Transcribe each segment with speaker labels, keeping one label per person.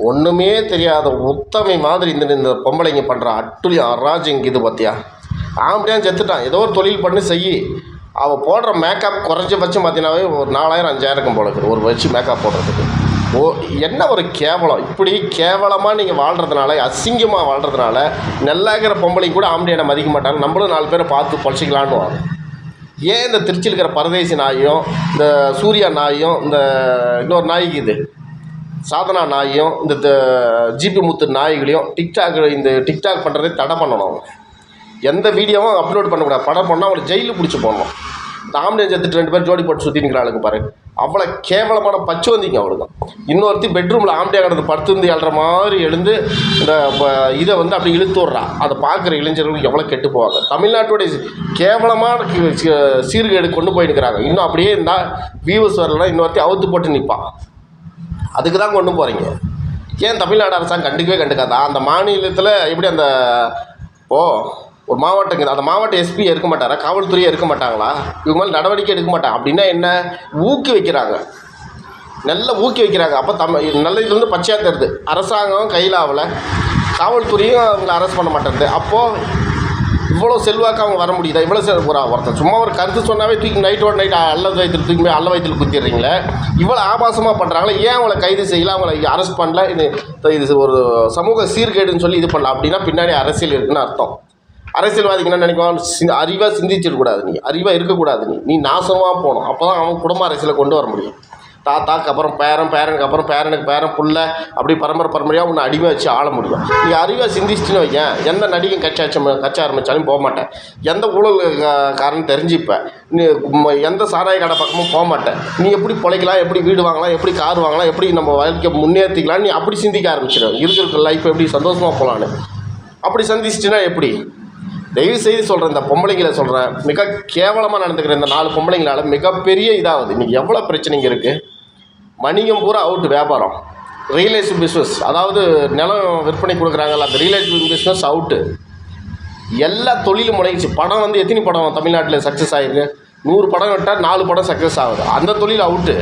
Speaker 1: ஒன்றுமே தெரியாத உத்தமை மாதிரி இந்த பொம்பளைங்க பண்ணுற அட்டுலியம் அராஜிங் இது பார்த்தியா. ஆம்படியான் செத்துட்டான், ஏதோ ஒரு தொழில் பண்ணி செய்யி. அவள் போடுற மேக்கப் குறைஞ்சபட்சம் பார்த்தீங்கன்னாவே ஒரு 4000 5000 இருக்கும் போல இருக்குது ஒரு வச்சு மேக்கப் போடுறதுக்கு. என்ன ஒரு கேவலம். இப்படி கேவலமாக நீங்கள் வாழ்கிறதுனால, அசிங்கமாக வாழ்கிறதுனால நல்லாக்கிற பொம்பளைங்க கூட ஆம்படியான மதிக்க மாட்டாங்க. நம்மளும் 4 பேரை பார்த்து பொழைச்சிக்கலான்னு. ஏன் இந்த திருச்சியில் இருக்கிற பரதேசி நாயும், இந்த சூர்யா நாயும், இந்த இன்னொரு நாய்க்கு இது சாதனா நாயும், இந்த ஜிபி முத்து நாய்களையும் டிக்டாக் பண்ணுறதே தடை பண்ணணும். அவங்க எந்த வீடியோவும் அப்லோட் பண்ணக்கூடாது. படம் பண்ணால் அவங்களை ஜெயிலில் பிடிச்சி போடணும். இந்த ஆம்பளையை செத்துட்டு 2 பேர் ஜோடி போட்டு சுற்றி நிற்கிறாளுங்க பாரு, அவ்வளோ கேவலமான பச்சு வந்திங்க அவளுக்கு. இன்னொருத்தி பெட்ரூமில் ஆம்பளையாக கிடந்து படுத்துருந்து எழுற மாதிரி எழுந்து இந்த இதை அப்படி இழுத்து விட்றா. அதை பார்க்குற இளைஞர்களுக்கு எவ்வளோ கெட்டு போவாங்க. தமிழ்நாட்டுடைய கேவலமான சீர்கேடு கொண்டு போயிருக்கிறாங்க. இன்னும் அப்படியே இருந்தால் வியூவர்ஸ் வரலன்னா இன்னொருத்தி அவுத்து போட்டு நிற்பான். அதுக்கு தான் கொண்டு போகிறீங்க. ஏன் தமிழ்நாடு அரசாங்கம் கண்டுக்கவே கண்டுக்காதா? அந்த மாநிலத்தில் எப்படி அந்த ஒரு மாவட்டங்க, அந்த மாவட்ட எஸ்பி இருக்க மாட்டாரா, காவல்துறையே இருக்க மாட்டாங்களா? இவங்க மேலே நடவடிக்கை எடுக்க மாட்டாங்க. அப்படின்னா என்ன, ஊக்கி வைக்கிறாங்க, நல்லா ஊக்கி வைக்கிறாங்க. அப்போ நல்ல இது பச்சையாக தருது. அரசாங்கம் கையில் ஆகலை, காவல்துறையும் அவங்களை அரெஸ்ட் பண்ண மாட்டேங்குது. அப்போது இவ்வளோ செல்வாக்கு அவங்க வர முடியுதா? இவ்வளோ ஒருத்தர் சும்மா ஒரு கருத்து சொன்னாவே தூக்கி நைட்டோட நைட் அல்ல வயிற்றில் குத்திடுறீங்களே. இவ்வளோ ஆபாசமாக பண்ணுறாங்களே, ஏன் அவங்கள கைது செய்யலாம், அவங்கள அரெஸ்ட் பண்ணல? இது ஒரு சமூக சீர்கேடுன்னு சொல்லி இது பண்ணலாம். அப்படின்னா பின்னாடி அரசியல் இருக்குன்னு அர்த்தம். அரசியல்வாதிக்கு என்ன நினைக்கும், அறிவாக சிந்திச்சிடக்கூடாது, நீ அறிவாக இருக்கக்கூடாது, நீ நாசமாக போகணும். அப்போ தான் அவன் குடும்ப அரசியலை கொண்டு வர முடியும். தாத்தாக்கு அப்புறம் பேரனுக்கு அப்புறம் பேரன் புள்ள, அப்படி பரம்பரையாக உன்னை அடிமை வச்சு ஆள முடியும். நீ அறிவாக சிந்திச்சுன்னு வைக்கேன், எந்த நடிகன் கட்ச ஆரம்பித்தாலும் போக மாட்டேன். எந்த ஊழல்காரன்னு தெரிஞ்சுப்பேன். நீ எந்த சாராய கடை பக்கமும் போக மாட்டேன். நீ எப்படி பிழைக்கலாம், எப்படி வீடு வாங்கலாம், எப்படி கார் வாங்கலாம், எப்படி நம்ம வாழ்க்கை முன்னேற்றிக்கலாம், நீ அப்படி சிந்திக்க ஆரம்பிச்சிடும். இருக்கிற லைஃப் எப்படி சந்தோஷமாக போகலான்னு அப்படி சந்திச்சிட்டுனா எப்படி? தயவு செய்து சொல்கிறேன், இந்த பொம்பளைங்களை சொல்கிறேன், மிக கேவலமாக நடந்துக்கிற இந்த 4 பொம்பளைங்களால் மிகப்பெரிய இதாகுது. இன்றைக்கி எவ்வளோ பிரச்சனைங்க இருக்குது. வணிகம் பூரா அவுட், வியாபாரம், ரியல் எஸ்டேட் பிஸ்னஸ், அதாவது நிலம் விற்பனை கொடுக்குறாங்கல்ல, அந்த ரியல் எஸ்டேட் பிஸ்னஸ் அவுட்டு. எல்லா தொழிலும் முனைச்சு. படம் எத்தனை படம் தமிழ்நாட்டில் சக்ஸஸ் ஆகிருக்கு? 100 படம் விட்டால் 4 படம் சக்ஸஸ் ஆகுது. அந்த தொழில் அவுட்டு.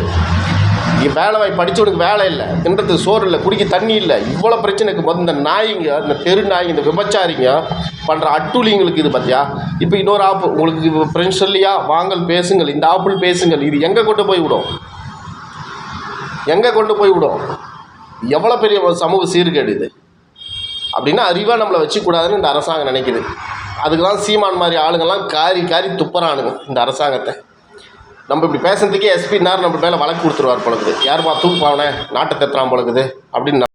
Speaker 1: வேலை வாய்ப்பு, படித்தவனுக்கு வேலை இல்லை, தின்றதுக்கு சோறு இல்லை, குடிக்க தண்ணி இல்லை. இவ்வளோ பிரச்சனைக்கு போது இந்த நாய்ங்க, இந்த தெரு நாய்ங்க, இந்த விபச்சாரிங்க பண்ணுற அட்டூழியங்களுக்கு இது பார்த்தியா. இப்போ இன்னொரு ஆப் உங்களுக்கு ஃப்ரெண்ட்ஸ் இல்லையா, வாங்கல் பேசுங்கள், இந்த ஆப்பிள் பேசுங்கள். இது எங்கே கொண்டு போய் விடும்? எவ்வளோ பெரிய சமூக சீர்கேடு இது. அப்படின்னா அறிவாக நம்மளை வச்சுக்கூடாதுன்னு இந்த அரசாங்கம் நினைக்குது. அதுக்கு தான் சீமான் மாதிரி ஆளுங்கள்லாம் காரி துப்புறானுங்க இந்த அரசாங்கத்தை. நம்ம இப்படி பேசுறதுக்கே எஸ்பி நம்ம மேலே வழக்கு கொடுத்துருவார் போலக்குது. யாருமா தூக்குப்பாவனே, நாட்டை தத்துறான் போலக்குது அப்படின்னு.